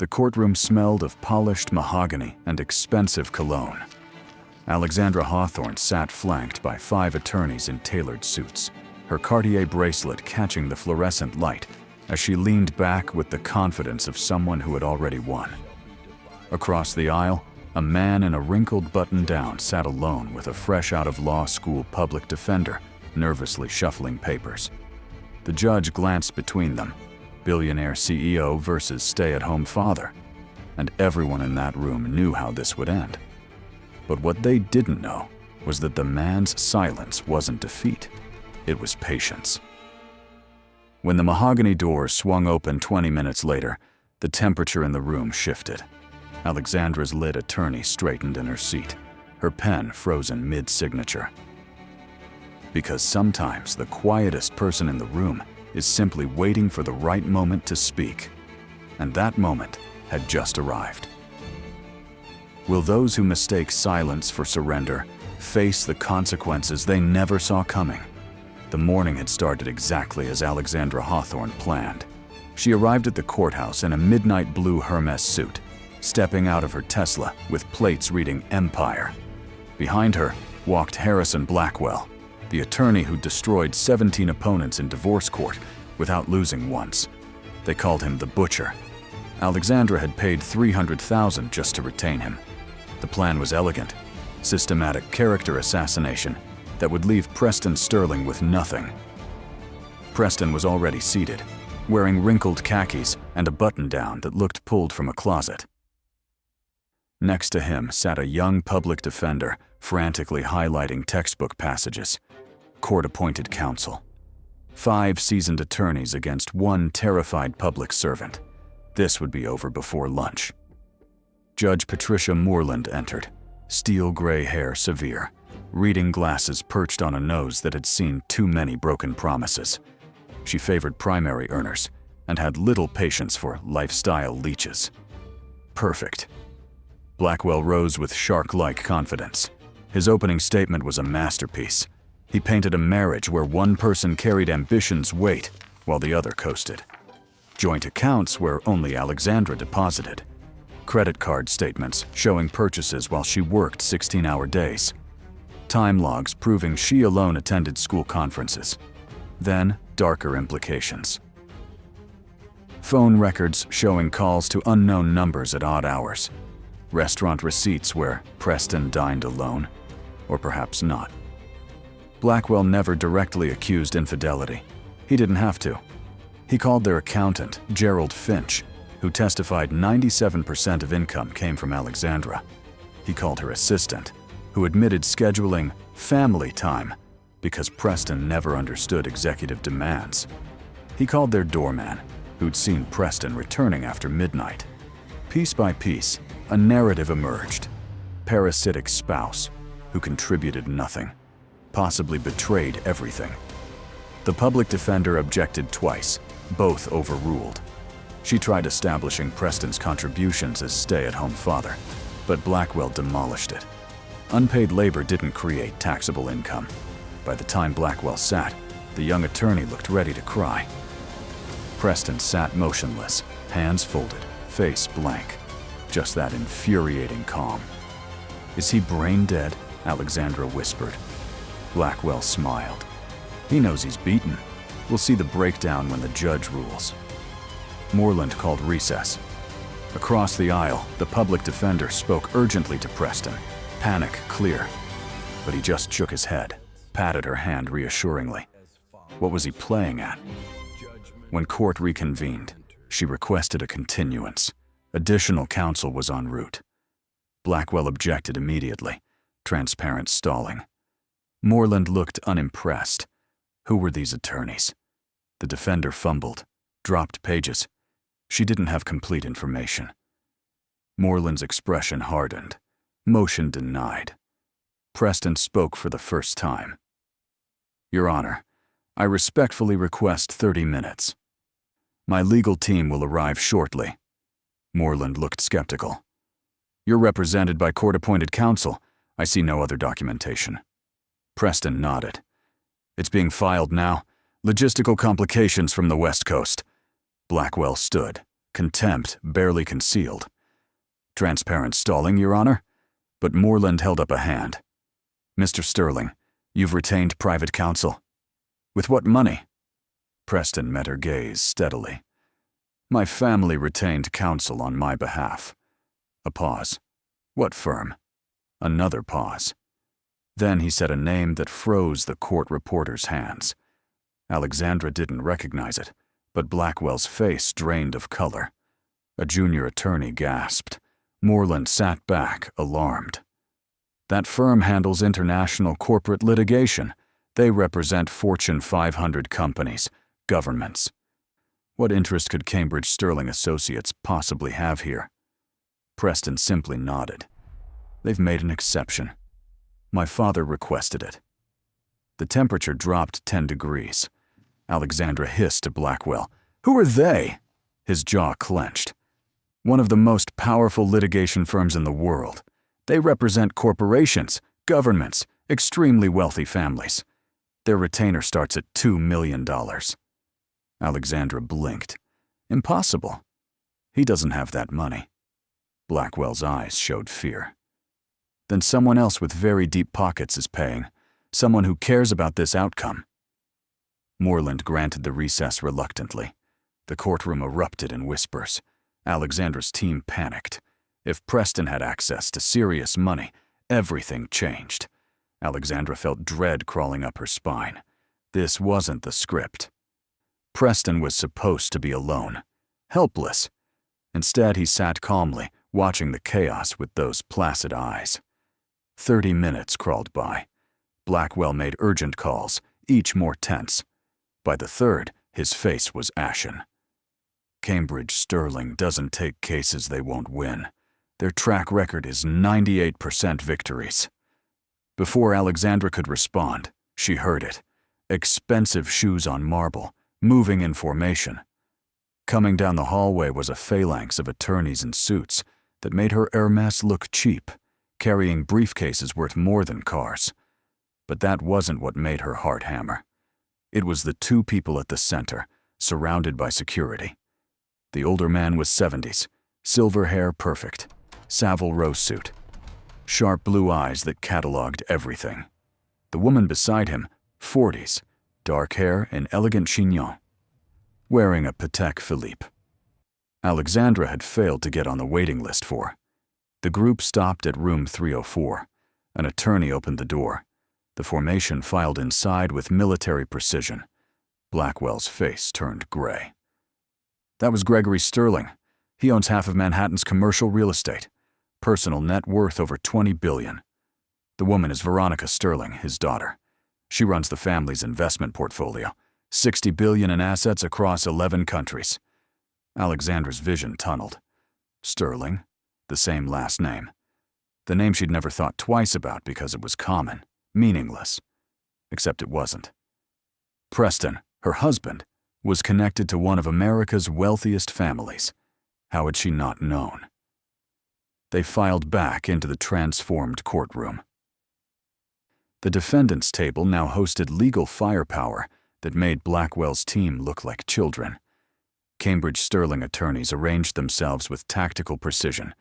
The courtroom smelled of polished mahogany and expensive cologne. Alexandra Hawthorne sat flanked by 5 attorneys in tailored suits, her Cartier bracelet catching the fluorescent light as she leaned back with the confidence of someone who had already won. Across the aisle, a man in a wrinkled button-down sat alone with a fresh-out-of-law school public defender, nervously shuffling papers. The judge glanced between them, billionaire CEO versus stay-at-home father, and everyone in that room knew how this would end. But what they didn't know was that the man's silence wasn't defeat, it was patience. When the mahogany doors swung open 20 minutes later, the temperature in the room shifted. Alexandra's lit attorney straightened in her seat, her pen frozen mid-signature. Because sometimes the quietest person in the room is simply waiting for the right moment to speak, and that moment had just arrived. Will those who mistake silence for surrender face the consequences they never saw coming? The morning had started exactly as Alexandra Hawthorne planned. She arrived at the courthouse in a midnight blue Hermes suit, stepping out of her Tesla with plates reading Empire. Behind her walked Harrison Blackwell, the attorney who destroyed 17 opponents in divorce court without losing once. They called him the Butcher. Alexandra had paid $300,000 just to retain him. The plan was elegant, systematic character assassination that would leave Preston Sterling with nothing. Preston was already seated, wearing wrinkled khakis and a button-down that looked pulled from a closet. Next to him sat a young public defender, frantically highlighting textbook passages. Court-appointed counsel. 5 seasoned attorneys against 1 terrified public servant. This would be over before lunch. Judge Patricia Moreland entered, steel gray hair severe, reading glasses perched on a nose that had seen too many broken promises. She favored primary earners and had little patience for lifestyle leeches. Perfect. Blackwell rose with shark-like confidence. His opening statement was a masterpiece. He painted a marriage where one person carried ambition's weight while the other coasted. Joint accounts where only Alexandra deposited. Credit card statements showing purchases while she worked 16-hour days. Time logs proving she alone attended school conferences. Then, darker implications. Phone records showing calls to unknown numbers at odd hours. Restaurant receipts where Preston dined alone, or perhaps not. Blackwell never directly accused infidelity. He didn't have to. He called their accountant, Gerald Finch, who testified 97% of income came from Alexandra. He called her assistant, who admitted scheduling family time because Preston never understood executive demands. He called their doorman, who'd seen Preston returning after midnight. Piece by piece, a narrative emerged. Parasitic spouse who contributed nothing, possibly betrayed everything. The public defender objected twice, both overruled. She tried establishing Preston's contributions as stay-at-home father, but Blackwell demolished it. Unpaid labor didn't create taxable income. By the time Blackwell sat, the young attorney looked ready to cry. Preston sat motionless, hands folded, face blank. Just that infuriating calm. "Is he brain dead?" Alexandra whispered. Blackwell smiled. "He knows he's beaten. We'll see the breakdown when the judge rules." Moreland called recess. Across the aisle, the public defender spoke urgently to Preston, panic clear. But he just shook his head, patted her hand reassuringly. What was he playing at? When court reconvened, she requested a continuance. Additional counsel was en route. Blackwell objected immediately, transparent stalling. Moreland looked unimpressed. Who were these attorneys? The defender fumbled, dropped pages. She didn't have complete information. Moreland's expression hardened. Motion denied. Preston spoke for the first time. "Your Honor, I respectfully request 30 minutes. My legal team will arrive shortly." Moreland looked skeptical. "You're represented by court-appointed counsel. I see no other documentation." Preston nodded. "It's being filed now. Logistical complications from the West Coast." Blackwell stood, contempt barely concealed. "Transparent stalling, Your Honor?" But Moreland held up a hand. "Mr. Sterling, you've retained private counsel." "With what money?" Preston met her gaze steadily. "My family retained counsel on my behalf." A pause. "What firm?" Another pause. Then he said a name that froze the court reporter's hands. Alexandra didn't recognize it, but Blackwell's face drained of color. A junior attorney gasped. Moreland sat back, alarmed. "That firm handles international corporate litigation. They represent Fortune 500 companies, governments. What interest could Cambridge Sterling Associates possibly have here?" Preston simply nodded. "They've made an exception. My father requested it." The temperature dropped 10 degrees. Alexandra hissed to Blackwell. "Who are they?" His jaw clenched. "One of the most powerful litigation firms in the world. They represent corporations, governments, extremely wealthy families. Their retainer starts at $2 million. Alexandra blinked. "Impossible. He doesn't have that money." Blackwell's eyes showed fear. "Then someone else with very deep pockets is paying. Someone who cares about this outcome." Moreland granted the recess reluctantly. The courtroom erupted in whispers. Alexandra's team panicked. If Preston had access to serious money, everything changed. Alexandra felt dread crawling up her spine. This wasn't the script. Preston was supposed to be alone, helpless. Instead, he sat calmly, watching the chaos with those placid eyes. 30 minutes crawled by. Blackwell made urgent calls, each more tense. By the third, his face was ashen. "Cambridge Sterling doesn't take cases they won't win. Their track record is 98% victories." Before Alexandra could respond, she heard it. Expensive shoes on marble, moving in formation. Coming down the hallway was a phalanx of attorneys in suits that made her Hermes look cheap, carrying briefcases worth more than cars. But that wasn't what made her heart hammer. It was the two people at the center, surrounded by security. The older man was 70s, silver hair perfect, Savile Row suit, sharp blue eyes that cataloged everything. The woman beside him, 40s, dark hair and elegant chignon, wearing a Patek Philippe. Alexandra had failed to get on the waiting list for. The group stopped at room 304. An attorney opened the door. The formation filed inside with military precision. Blackwell's face turned gray. "That was Gregory Sterling. He owns half of Manhattan's commercial real estate. Personal net worth over $20 billion. The woman is Veronica Sterling, his daughter. She runs the family's investment portfolio, $60 billion in assets across 11 countries." Alexandra's vision tunneled. Sterling, the same last name. The name she'd never thought twice about because it was common, meaningless. Except it wasn't. Preston, her husband, was connected to one of America's wealthiest families. How had she not known? They filed back into the transformed courtroom. The defendant's table now hosted legal firepower that made Blackwell's team look like children. Cambridge Sterling attorneys arranged themselves with tactical precision,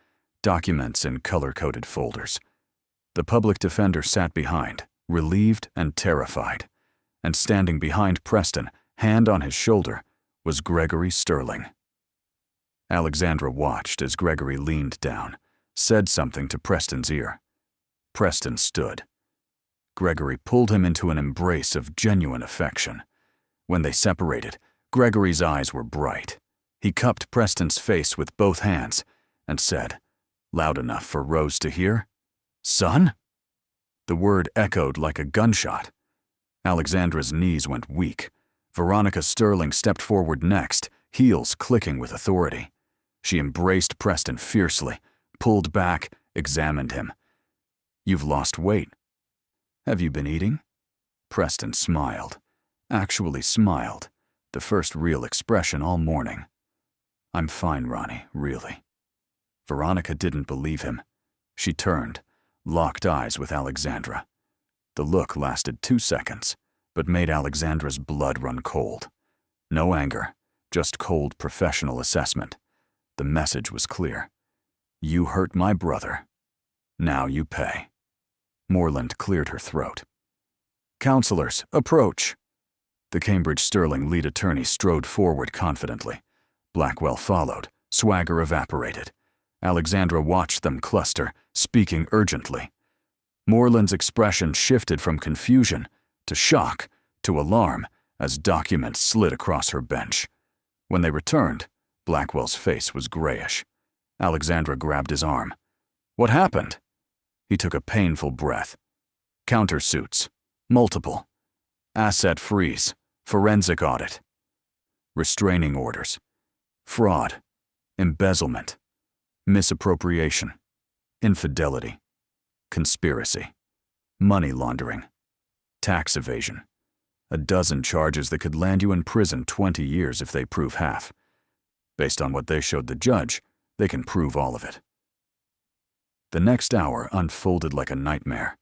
documents in color-coded folders. The public defender sat behind, relieved and terrified. And standing behind Preston, hand on his shoulder, was Gregory Sterling. Alexandra watched as Gregory leaned down, said something to Preston's ear. Preston stood. Gregory pulled him into an embrace of genuine affection. When they separated, Gregory's eyes were bright. He cupped Preston's face with both hands and said, loud enough for Rose to hear, "Son?" The word echoed like a gunshot. Alexandra's knees went weak. Veronica Sterling stepped forward next, heels clicking with authority. She embraced Preston fiercely, pulled back, examined him. "You've lost weight. Have you been eating?" Preston smiled. Actually smiled. The first real expression all morning. "I'm fine, Ronnie, really." Veronica didn't believe him. She turned, locked eyes with Alexandra. The look lasted 2 seconds, but made Alexandra's blood run cold. No anger, just cold professional assessment. The message was clear. You hurt my brother. Now you pay. Moreland cleared her throat. Counselors, approach. The Cambridge Sterling lead attorney strode forward confidently. Blackwell followed. Swagger evaporated. Alexandra watched them cluster, speaking urgently. Moreland's expression shifted from confusion to shock to alarm as documents slid across her bench. When they returned, Blackwell's face was grayish. Alexandra grabbed his arm. What happened? He took a painful breath. Countersuits. Multiple. Asset freeze. Forensic audit. Restraining orders. Fraud. Embezzlement. Misappropriation. Infidelity. Conspiracy. Money laundering. Tax evasion. A dozen charges that could land you in prison 20 years if they prove half. Based on what they showed the judge, they can prove all of it. The next hour unfolded like a nightmare.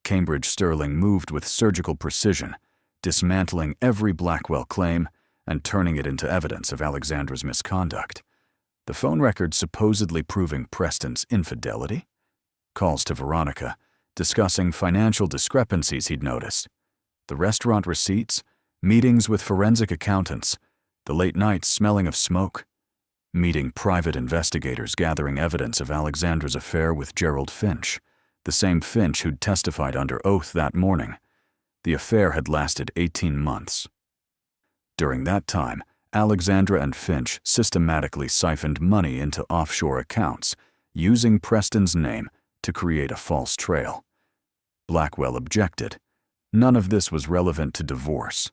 Cambridge Sterling moved with surgical precision, dismantling every Blackwell claim and turning it into evidence of Alexandra's misconduct. The phone records supposedly proving Preston's infidelity? Calls to Veronica, discussing financial discrepancies he'd noticed. The restaurant receipts, meetings with forensic accountants, the late nights smelling of smoke. Meeting private investigators gathering evidence of Alexandra's affair with Gerald Finch, the same Finch who'd testified under oath that morning. The affair had lasted 18 months. During that time, Alexandra and Finch systematically siphoned money into offshore accounts, using Preston's name to create a false trail. Blackwell objected. None of this was relevant to divorce.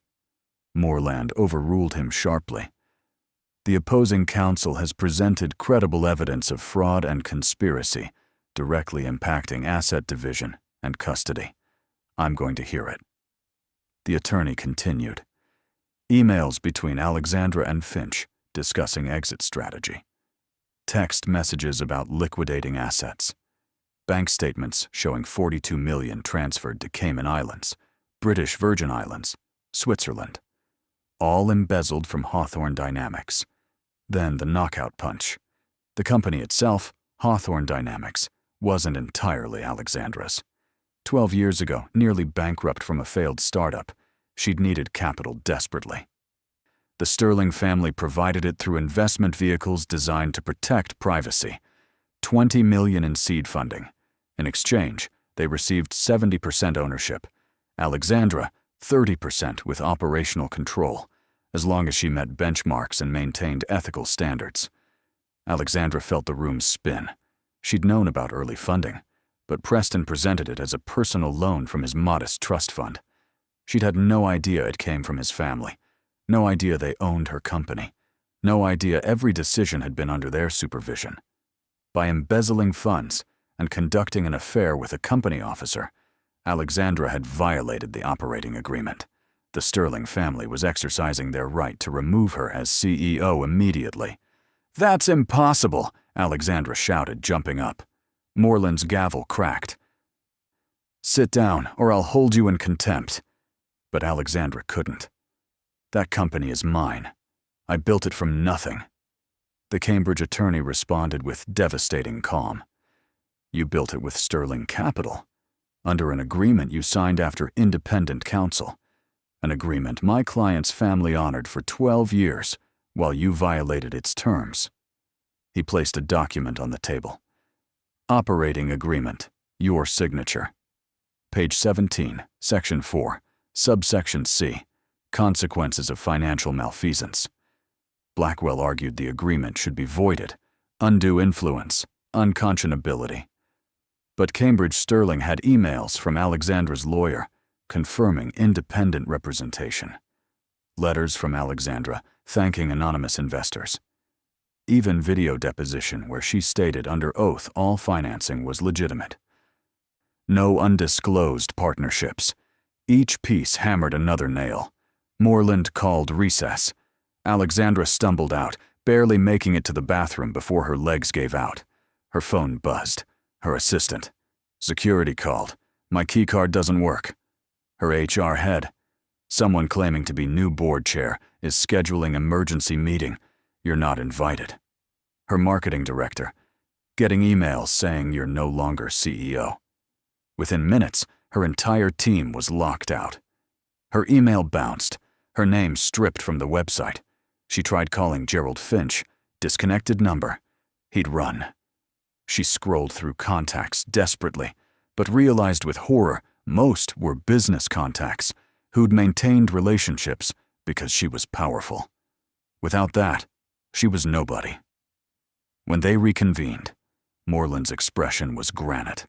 Moreland overruled him sharply. The opposing counsel has presented credible evidence of fraud and conspiracy, directly impacting asset division and custody. I'm going to hear it. The attorney continued. Emails between Alexandra and Finch discussing exit strategy. Text messages about liquidating assets. Bank statements showing $42 million transferred to Cayman Islands, British Virgin Islands, Switzerland. All embezzled from Hawthorne Dynamics. Then the knockout punch. The company itself, Hawthorne Dynamics, wasn't entirely Alexandra's. 12 years ago, nearly bankrupt from a failed startup, she'd needed capital desperately. The Sterling family provided it through investment vehicles designed to protect privacy. $20 million in seed funding. In exchange, they received 70% ownership. Alexandra, 30% with operational control, as long as she met benchmarks and maintained ethical standards. Alexandra felt the room spin. She'd known about early funding, but Preston presented it as a personal loan from his modest trust fund. She'd had no idea it came from his family, no idea they owned her company, no idea every decision had been under their supervision. By embezzling funds and conducting an affair with a company officer, Alexandra had violated the operating agreement. The Sterling family was exercising their right to remove her as CEO immediately. "That's impossible," Alexandra shouted, jumping up. Moreland's gavel cracked. "Sit down, or I'll hold you in contempt." But Alexandra couldn't. "That company is mine. I built it from nothing." The Cambridge attorney responded with devastating calm. "You built it with Sterling Capital, under an agreement you signed after independent counsel. An agreement my client's family honored for 12 years while you violated its terms." He placed a document on the table. Operating agreement, your signature. Page 17, Section 4, Subsection C, Consequences of Financial Malfeasance. Blackwell argued the agreement should be voided, undue influence, unconscionability. But Cambridge Sterling had emails from Alexandra's lawyer confirming independent representation. Letters from Alexandra thanking anonymous investors. Even video deposition where she stated under oath all financing was legitimate. No undisclosed partnerships. Each piece hammered another nail. Moreland called recess. Alexandra stumbled out, barely making it to the bathroom before her legs gave out. Her phone buzzed. Her assistant. "Security called. My keycard doesn't work." Her HR head. "Someone claiming to be new board chair is scheduling emergency meeting. You're not invited." her marketing director, getting emails saying you're no longer CEO. Within minutes, her entire team was locked out. Her email bounced, her name stripped from the website. She tried calling Gerald Finch, disconnected number. He'd run. She scrolled through contacts desperately, but realized with horror most were business contacts who'd maintained relationships because she was powerful. Without that, she was nobody. When they reconvened, Moreland's expression was granite.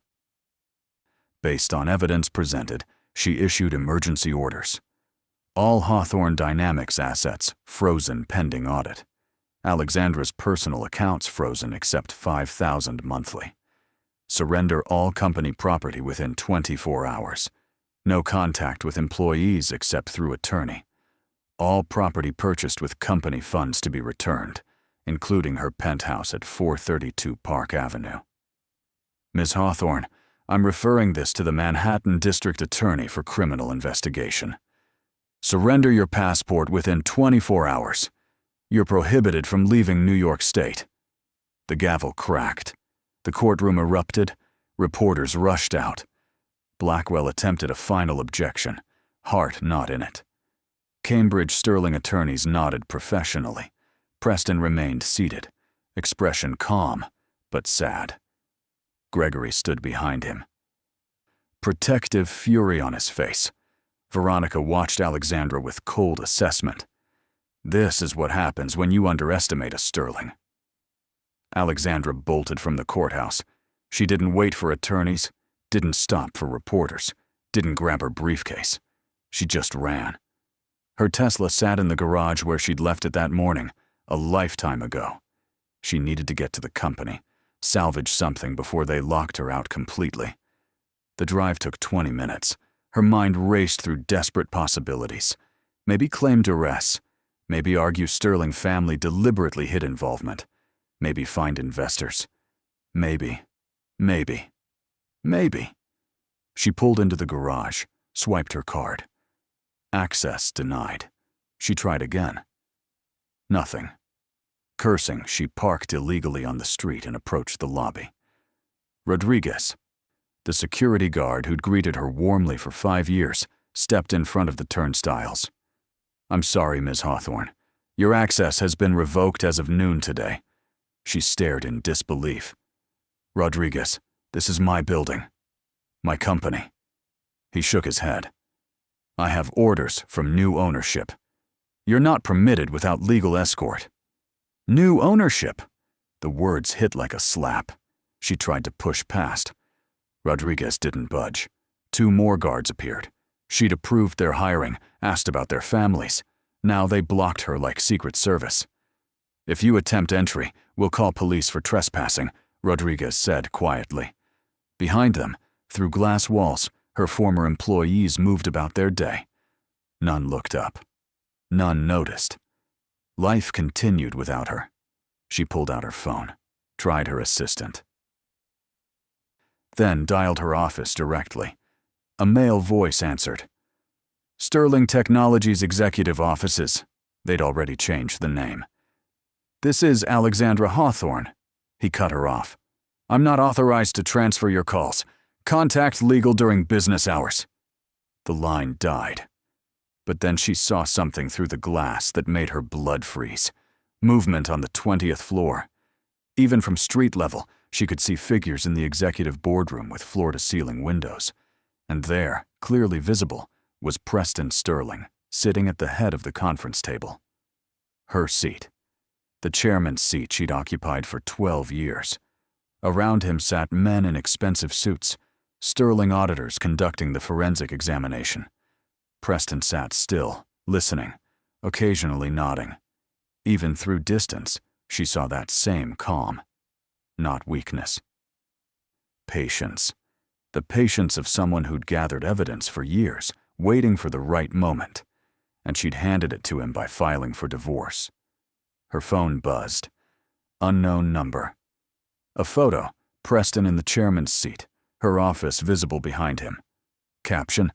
Based on evidence presented, she issued emergency orders. All Hawthorne Dynamics assets frozen pending audit. Alexandra's personal accounts frozen except $5,000 monthly. Surrender all company property within 24 hours. No contact with employees except through attorney. All property purchased with company funds to be returned, including her penthouse at 432 Park Avenue. Ms. Hawthorne, I'm referring this to the Manhattan District Attorney for criminal investigation. Surrender your passport within 24 hours. You're prohibited from leaving New York State. The gavel cracked. The courtroom erupted. Reporters rushed out. Blackwell attempted a final objection. Hart not in it. Cambridge Sterling attorneys nodded professionally. Preston remained seated, expression calm, but sad. Gregory stood behind him. Protective fury on his face. Veronica watched Alexandra with cold assessment. This is what happens when you underestimate a Sterling. Alexandra bolted from the courthouse. She didn't wait for attorneys, didn't stop for reporters, didn't grab her briefcase. She just ran. Her Tesla sat in the garage where she'd left it that morning, a lifetime ago. She needed to get to the company, salvage something before they locked her out completely. The drive took 20 minutes. Her mind raced through desperate possibilities. Maybe claim duress. Maybe argue Sterling family deliberately hid involvement. Maybe find investors. Maybe. She pulled into the garage, swiped her card. Access denied. She tried again. Nothing. Cursing, she parked illegally on the street and approached the lobby. Rodriguez, the security guard who'd greeted her warmly for 5 years, stepped in front of the turnstiles. I'm sorry, Ms. Hawthorne. Your access has been revoked as of noon today. She stared in disbelief. Rodriguez, this is my building. My company. He shook his head. I have orders from new ownership. You're not permitted without legal escort. New ownership. The words hit like a slap. She tried to push past. Rodriguez didn't budge. 2 more guards appeared. She'd approved their hiring, asked about their families. Now they blocked her like Secret Service. If you attempt entry, we'll call police for trespassing, Rodriguez said quietly. Behind them, through glass walls, her former employees moved about their day. None looked up. None noticed. Life continued without her. She pulled out her phone, tried her assistant. Then dialed her office directly. A male voice answered. Sterling Technologies Executive Offices. They'd already changed the name. This is Alexandra Hawthorne. He cut her off. I'm not authorized to transfer your calls. Contact legal during business hours. The line died. But then she saw something through the glass that made her blood freeze. Movement on the 20th floor. Even from street level, she could see figures in the executive boardroom with floor-to-ceiling windows. And there, clearly visible, was Preston Sterling, sitting at the head of the conference table. Her seat. The chairman's seat she'd occupied for 12 years. Around him sat men in expensive suits, Sterling auditors conducting the forensic examination. Preston sat still, listening, occasionally nodding. Even through distance, she saw that same calm. Not weakness. Patience. The patience of someone who'd gathered evidence for years, waiting for the right moment. And she'd handed it to him by filing for divorce. Her phone buzzed. Unknown number. A photo, Preston in the chairman's seat, her office visible behind him. Caption,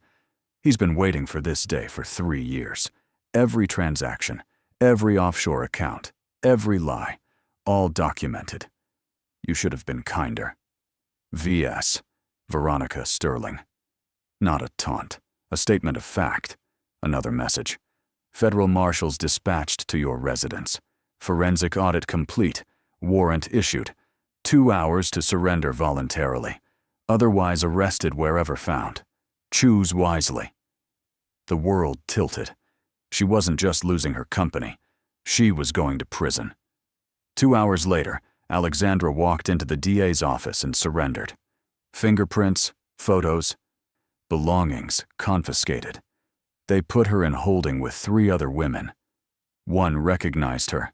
he's been waiting for this day for 3 years. Every transaction, every offshore account, every lie, All documented. You should have been kinder. V.S. Veronica Sterling. Not a taunt, a statement of fact. Another message. Federal marshals dispatched to your residence. Forensic audit complete. Warrant issued. 2 hours to surrender voluntarily. Otherwise arrested wherever found. Choose wisely. The world tilted. She wasn't just losing her company. She was going to prison. 2 hours later, Alexandra walked into the DA's office and surrendered. Fingerprints, photos, belongings confiscated. They put her in holding with 3 other women. One recognized her.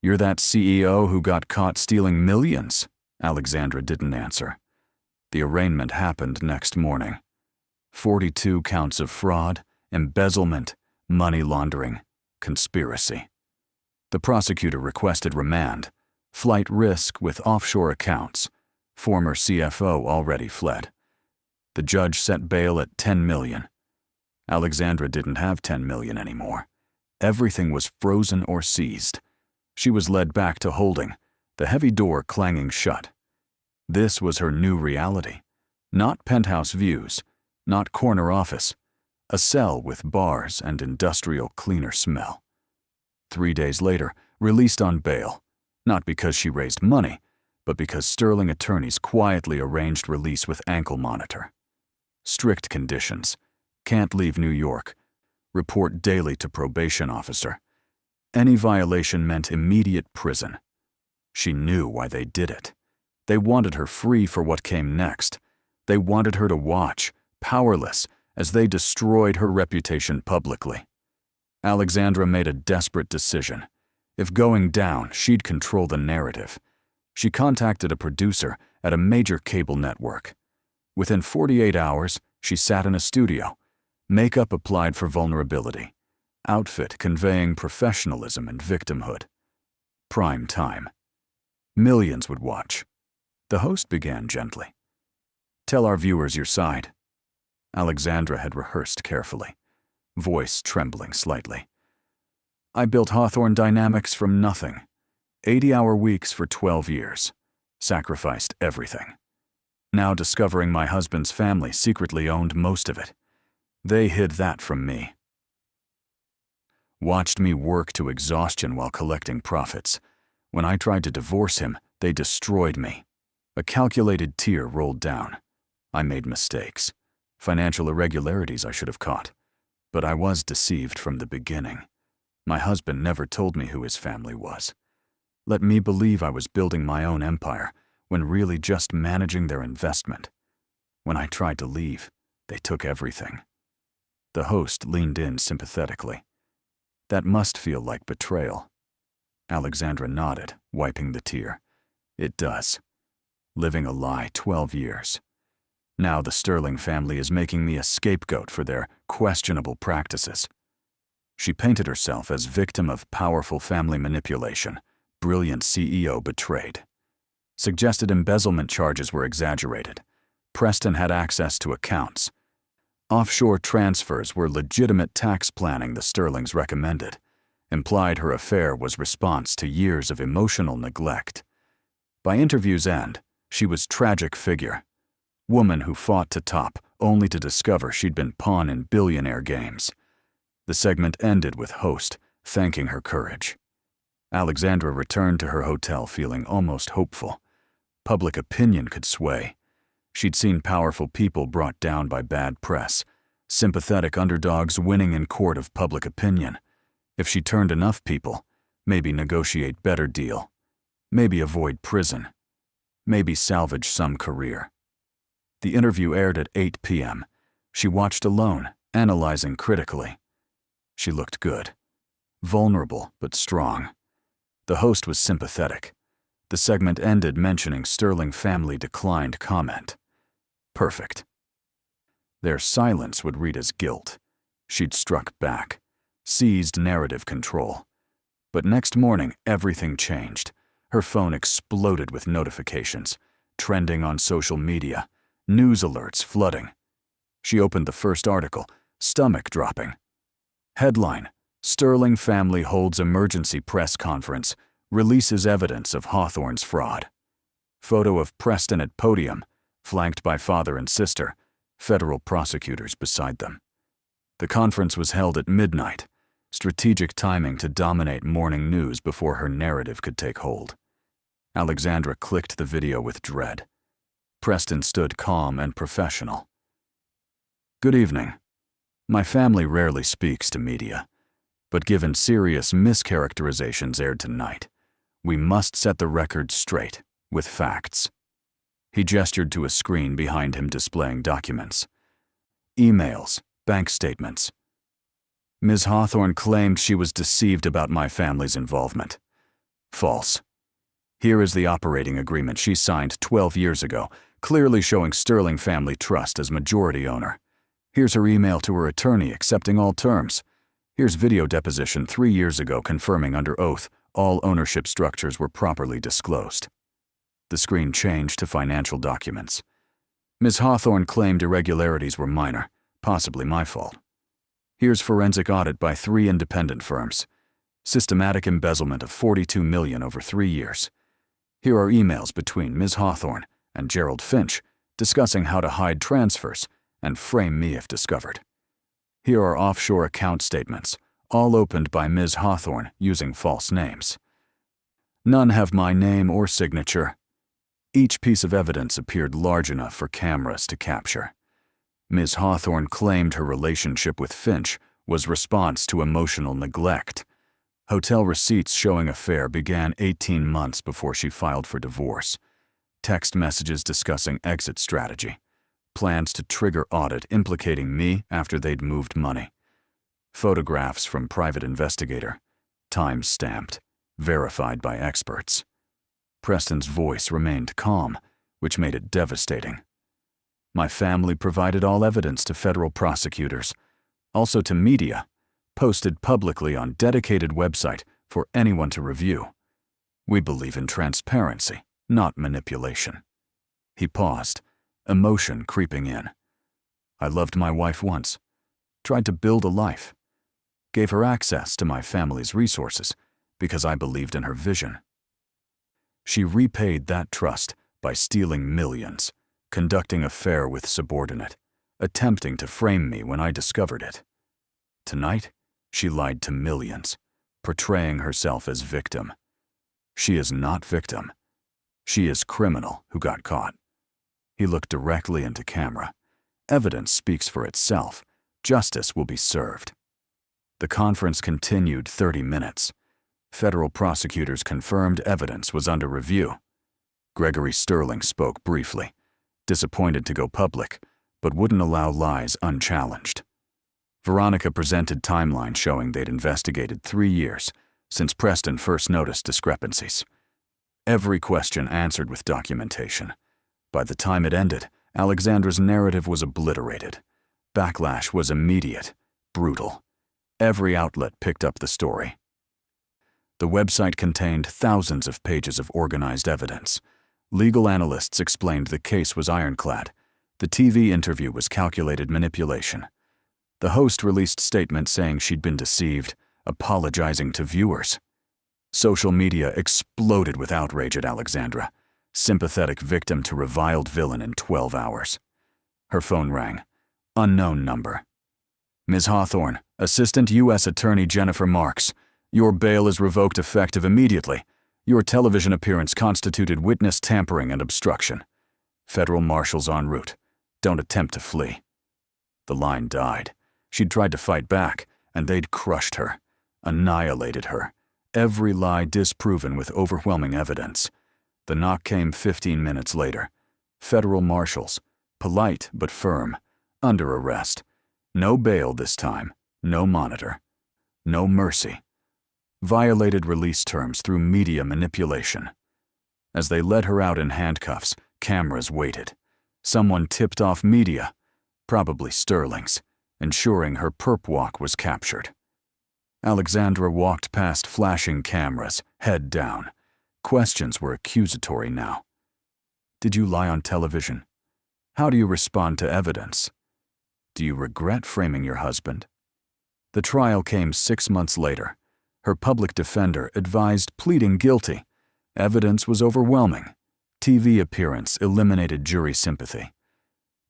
"You're that CEO who got caught stealing millions?" Alexandra didn't answer. The arraignment happened next morning. 42 counts of fraud, embezzlement, money laundering, conspiracy. The prosecutor requested remand, flight risk with offshore accounts. Former CFO already fled. The judge set bail at $10 million. Alexandra didn't have $10 million anymore. Everything was frozen or seized. She was led back to holding, the heavy door clanging shut. This was her new reality. Not penthouse views, not corner office. A cell with bars and industrial cleaner smell. 3 days later, released on bail. Not because she raised money, but because Sterling attorneys quietly arranged release with ankle monitor. Strict conditions. Can't leave New York. Report daily to probation officer. Any violation meant immediate prison. She knew why they did it. They wanted her free for what came next. They wanted her to watch, powerless, as they destroyed her reputation publicly. Alexandra made a desperate decision. If going down, she'd control the narrative. She contacted a producer at a major cable network. Within 48 hours, she sat in a studio. Makeup applied for vulnerability. Outfit conveying professionalism and victimhood. Prime time. Millions would watch. The host began gently. "Tell our viewers your side." Alexandra had rehearsed carefully, voice trembling slightly. "I built Hawthorne Dynamics from nothing. 80-hour weeks for 12 years. Sacrificed everything. Now discovering my husband's family secretly owned most of it. They hid that from me. Watched me work to exhaustion while collecting profits. When I tried to divorce him, they destroyed me." A calculated tear rolled down. "I made mistakes. Financial irregularities I should have caught. But I was deceived from the beginning. My husband never told me who his family was. Let me believe I was building my own empire, when really just managing their investment. When I tried to leave, they took everything." The host leaned in sympathetically. "That must feel like betrayal." Alexandra nodded, wiping the tear. "It does. Living a lie 12 years. Now the Sterling family is making me a scapegoat for their questionable practices." She painted herself as victim of powerful family manipulation, brilliant CEO betrayed. Suggested embezzlement charges were exaggerated. Preston had access to accounts. Offshore transfers were legitimate tax planning the Sterlings recommended. Implied her affair was response to years of emotional neglect. By interview's end, she was tragic figure. Woman who fought to top, only to discover she'd been pawn in billionaire games. The segment ended with host thanking her courage. Alexandra returned to her hotel feeling almost hopeful. Public opinion could sway. She'd seen powerful people brought down by bad press, sympathetic underdogs winning in court of public opinion. If she turned enough people, maybe negotiate better deal, maybe avoid prison, maybe salvage some career. The interview aired at 8 p.m. She watched alone, analyzing critically. She looked good. Vulnerable, but strong. The host was sympathetic. The segment ended mentioning Sterling family declined comment. Perfect. Their silence would read as guilt. She'd struck back, seized narrative control. But next morning, everything changed. Her phone exploded with notifications, trending on social media, news alerts flooding. She opened the first article, stomach dropping. Headline: Sterling family holds emergency press conference, Releases evidence of Hawthorne's fraud. Photo of Preston at podium, flanked by father and sister, federal prosecutors beside them. The conference was held at midnight, strategic timing to dominate morning news before her narrative could take hold. Alexandra clicked the video with dread. Preston stood calm and professional. Good evening. My family rarely speaks to media, but given serious mischaracterizations aired tonight, we must set the record straight, with facts. He gestured to a screen behind him displaying documents. Emails, bank statements. Ms. Hawthorne claimed she was deceived about my family's involvement. False. Here is the operating agreement she signed 12 years ago, clearly showing Sterling Family Trust as majority owner. Here's her email to her attorney accepting all terms. Here's video deposition 3 years ago confirming under oath all ownership structures were properly disclosed. The screen changed to financial documents. Ms. Hawthorne claimed irregularities were minor, possibly my fault. Here's forensic audit by 3 independent firms. Systematic embezzlement of $42 million over 3 years. Here are emails between Ms. Hawthorne and Gerald Finch discussing how to hide transfers and frame me if discovered. Here are offshore account statements, all opened by Ms. Hawthorne using false names. None have my name or signature. Each piece of evidence appeared large enough for cameras to capture. Ms. Hawthorne claimed her relationship with Finch was response to emotional neglect. Hotel receipts showing affair began 18 months before she filed for divorce. Text messages discussing exit strategy. Plans to trigger audit implicating me after they'd moved money. Photographs from private investigator. Time-stamped. Verified by experts. Preston's voice remained calm, which made it devastating. My family provided all evidence to federal prosecutors, also to media, posted publicly on dedicated website for anyone to review. We believe in transparency, not manipulation. He paused, emotion creeping in. I loved my wife once, tried to build a life, gave her access to my family's resources because I believed in her vision. She repaid that trust by stealing millions, conducting affair with subordinate, attempting to frame me when I discovered it. Tonight, she lied to millions, portraying herself as victim. She is not victim. She is criminal who got caught. He looked directly into camera. Evidence speaks for itself. Justice will be served. The conference continued 30 minutes. Federal prosecutors confirmed evidence was under review. Gregory Sterling spoke briefly, disappointed to go public, but wouldn't allow lies unchallenged. Veronica presented timeline showing they'd investigated 3 years since Preston first noticed discrepancies. Every question answered with documentation. By the time it ended, Alexandra's narrative was obliterated. Backlash was immediate, brutal. Every outlet picked up the story. The website contained thousands of pages of organized evidence. Legal analysts explained the case was ironclad. The TV interview was calculated manipulation. The host released statements saying she'd been deceived, apologizing to viewers. Social media exploded with outrage at Alexandra, sympathetic victim to reviled villain in 12 hours. Her phone rang. Unknown number. Ms. Hawthorne, Assistant U.S. Attorney Jennifer Marks. Your bail is revoked effective immediately. Your television appearance constituted witness tampering and obstruction. Federal marshals en route. Don't attempt to flee. The line died. She'd tried to fight back, and they'd crushed her, annihilated her. Every lie disproven with overwhelming evidence. The knock came 15 minutes later. Federal marshals, polite but firm, under arrest. No bail this time, no monitor, no mercy. Violated release terms through media manipulation. As they led her out in handcuffs, cameras waited. Someone tipped off media, probably Sterling's, ensuring her perp walk was captured. Alexandra walked past flashing cameras, head down. Questions were accusatory now. Did you lie on television? How do you respond to evidence? Do you regret framing your husband? The trial came 6 months later. Her public defender advised pleading guilty. Evidence was overwhelming. TV appearance eliminated jury sympathy.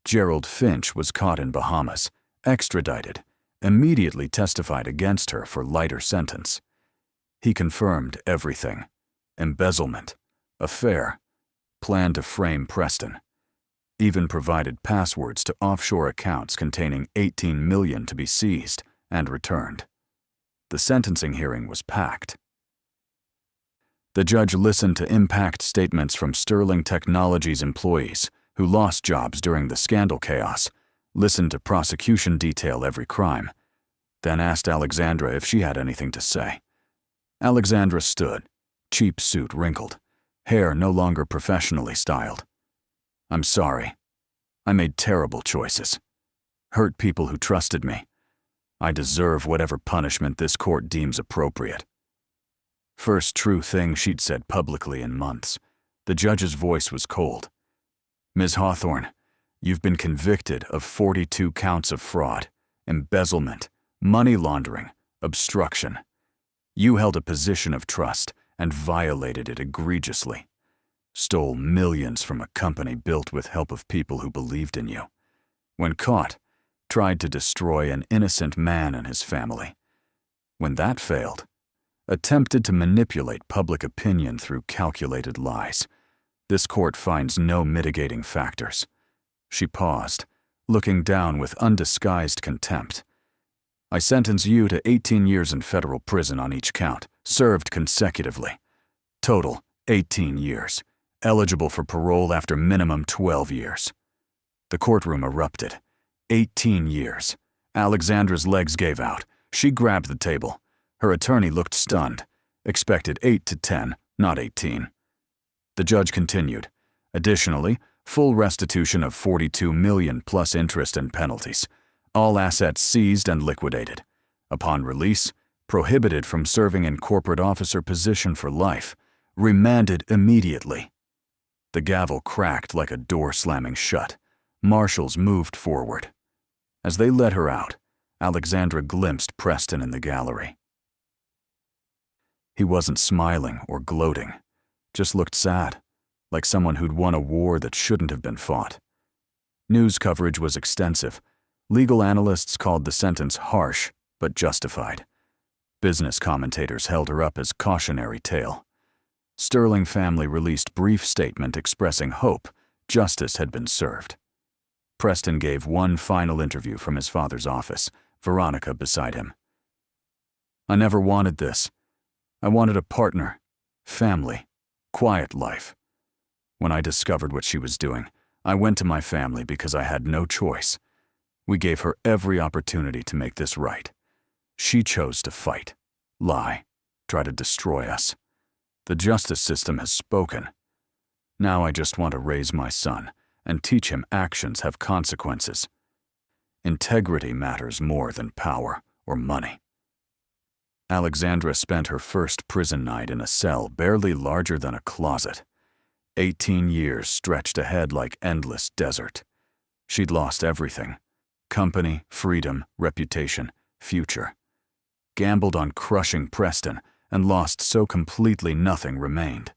Gerald Finch was caught in Bahamas, extradited, immediately testified against her for lighter sentence. He confirmed everything: embezzlement, affair, plan to frame Preston. Even provided passwords to offshore accounts containing $18 million to be seized and returned. The sentencing hearing was packed. The judge listened to impact statements from Sterling Technologies employees who lost jobs during the scandal chaos, listened to prosecution detail every crime, then asked Alexandra if she had anything to say. Alexandra stood, cheap suit wrinkled, hair no longer professionally styled. "I'm sorry. I made terrible choices. Hurt people who trusted me. I deserve whatever punishment this court deems appropriate." First true thing she'd said publicly in months. The judge's voice was cold. "Ms. Hawthorne, you've been convicted of 42 counts of fraud, embezzlement, money laundering, obstruction. You held a position of trust and violated it egregiously. Stole millions from a company built with help of people who believed in you. When caught, tried to destroy an innocent man and his family. When that failed, attempted to manipulate public opinion through calculated lies. This court finds no mitigating factors." She paused, looking down with undisguised contempt. "I sentence you to 18 years in federal prison on each count, served consecutively. Total, 18 years. Eligible for parole after minimum 12 years." The courtroom erupted. 18 years. Alexandra's legs gave out. She grabbed the table. Her attorney looked stunned. Expected 8 to 10, not 18. The judge continued. "Additionally, full restitution of $42 million plus interest and penalties. All assets seized and liquidated. Upon release, prohibited from serving in corporate officer position for life. Remanded immediately." The gavel cracked like a door slamming shut. Marshals moved forward. As they led her out, Alexandra glimpsed Preston in the gallery. He wasn't smiling or gloating, just looked sad, like someone who'd won a war that shouldn't have been fought. News coverage was extensive. Legal analysts called the sentence harsh, but justified. Business commentators held her up as cautionary tale. Sterling family released brief statement expressing hope justice had been served. Preston gave one final interview from his father's office, Veronica beside him. "I never wanted this. I wanted a partner, family, quiet life. When I discovered what she was doing, I went to my family because I had no choice. We gave her every opportunity to make this right. She chose to fight, lie, try to destroy us. The justice system has spoken. Now I just want to raise my son and teach him actions have consequences. Integrity matters more than power or money." Alexandra spent her first prison night in a cell barely larger than a closet. 18 years stretched ahead like endless desert. She'd lost everything: company, freedom, reputation, future. Gambled on crushing Preston and lost so completely nothing remained.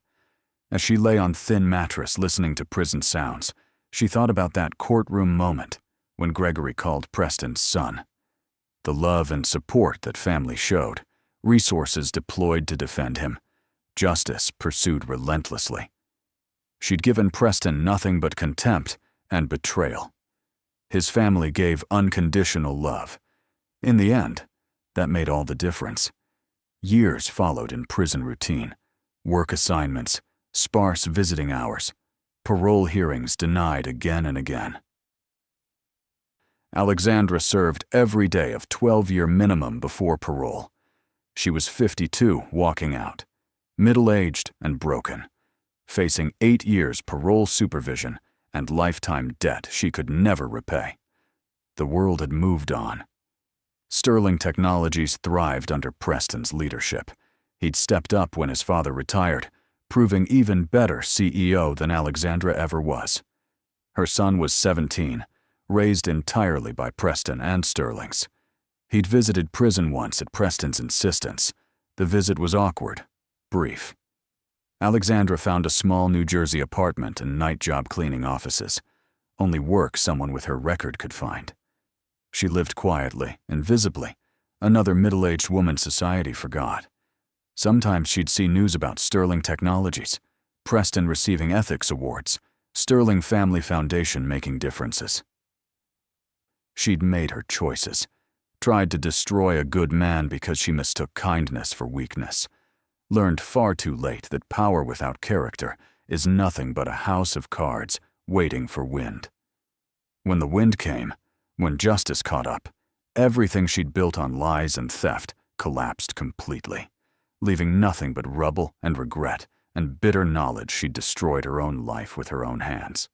As she lay on thin mattress listening to prison sounds, she thought about that courtroom moment when Gregory called Preston son. The love and support that family showed, resources deployed to defend him, justice pursued relentlessly. She'd given Preston nothing but contempt and betrayal. His family gave unconditional love. In the end, that made all the difference. Years followed in prison routine, work assignments, sparse visiting hours, parole hearings denied again and again. Alexandra served every day of 12-year minimum before parole. She was 52 walking out, middle-aged and broken, facing 8 years parole supervision and lifetime debt she could never repay. The world had moved on. Sterling Technologies thrived under Preston's leadership. He'd stepped up when his father retired, proving even better CEO than Alexandra ever was. Her son was 17, raised entirely by Preston and Sterling's. He'd visited prison once at Preston's insistence, The visit was awkward, brief. Alexandra found a small New Jersey apartment and night job cleaning offices. Only work someone with her record could find. She lived quietly, invisibly, another middle-aged woman society forgot. Sometimes she'd see news about Sterling Technologies, Preston receiving ethics awards, Sterling Family Foundation making differences. She'd made her choices, tried to destroy a good man because she mistook kindness for weakness, learned far too late that power without character is nothing but a house of cards waiting for wind. When the wind came, when justice caught up, everything she'd built on lies and theft collapsed completely, leaving nothing but rubble and regret and bitter knowledge she'd destroyed her own life with her own hands.